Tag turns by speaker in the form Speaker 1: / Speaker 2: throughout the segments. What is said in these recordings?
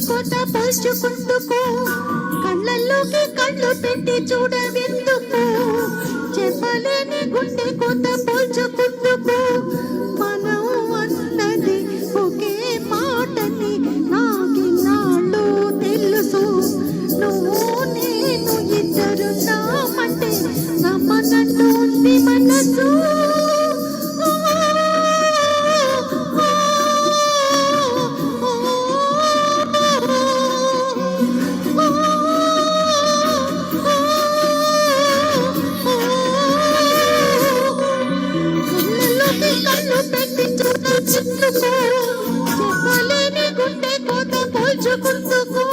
Speaker 1: కోత పోల్చుకుందుకు కళ్ళల్లోకి కళ్ళు పెట్టి చూడవెందుకు చెప్పలేని గుండె కోత పోల్చుకుందుకు మనం అన్నది ఒకే మాటని నాకిన్నాళ్ళు తెలుసు నువ్వు నేను ఇద్దరు నామంటే నమ్మనంటుంది మనసు చెప్పలేని గుండె కోత పోల్చుకుందుకు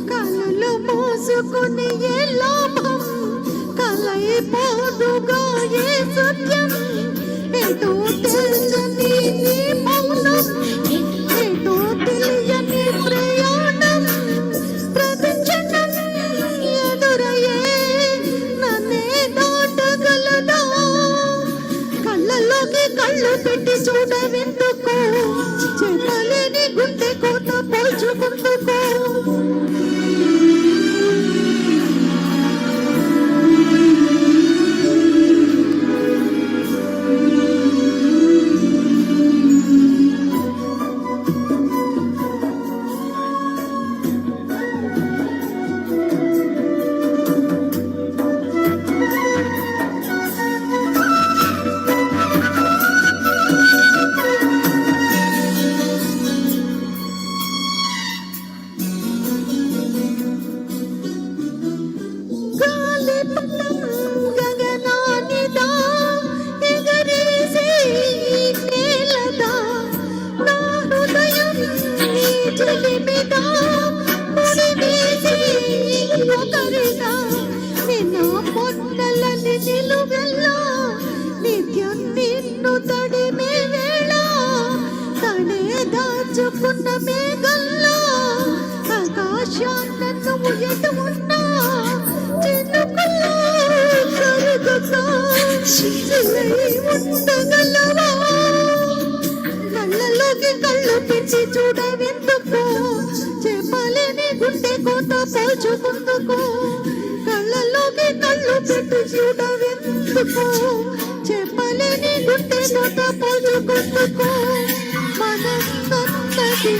Speaker 1: కలలు మోసుకుని ఏ లాభం కలైపోదుగా ఏ సత్యం ఏదో తెలియని నీ మౌనం ఏదో తెలియని ప్రయాణం ప్రతిక్షణం ఎదురయ్యే నన్నే దాటగలదా కళ్ళలోకి కళ్ళు పెట్టి చూడవెందుకు చెప్పలేని గుండె కోత పోల్చుకుందుకు నిత్యం నిన్ను తడిమే వేళ తడే దాచుకున్న మేఘల్లా ఆకాశాన్నను ఎటు ఉన్నా చినుకుల్లో కరుగుతా ఉండగలవా కళ్ళలోకి కళ్ళు పెట్టి చూడవెందుకు చెప్పలేని గుండె కోత పోల్చుకుందుకు కళ్ళలోకి కళ్ళు పెట్టి చూడవెందుకు చెప్పలేని గుండె కోత పోల్చుకుందుకు మనన్నది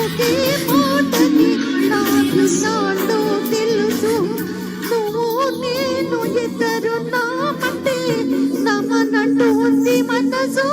Speaker 1: ఒకే మాటని నాకు నాలో తెలుసు నువ్వు నేను ఇద్దరు నామంటే నమ్మనంటూ ఉంది మనసు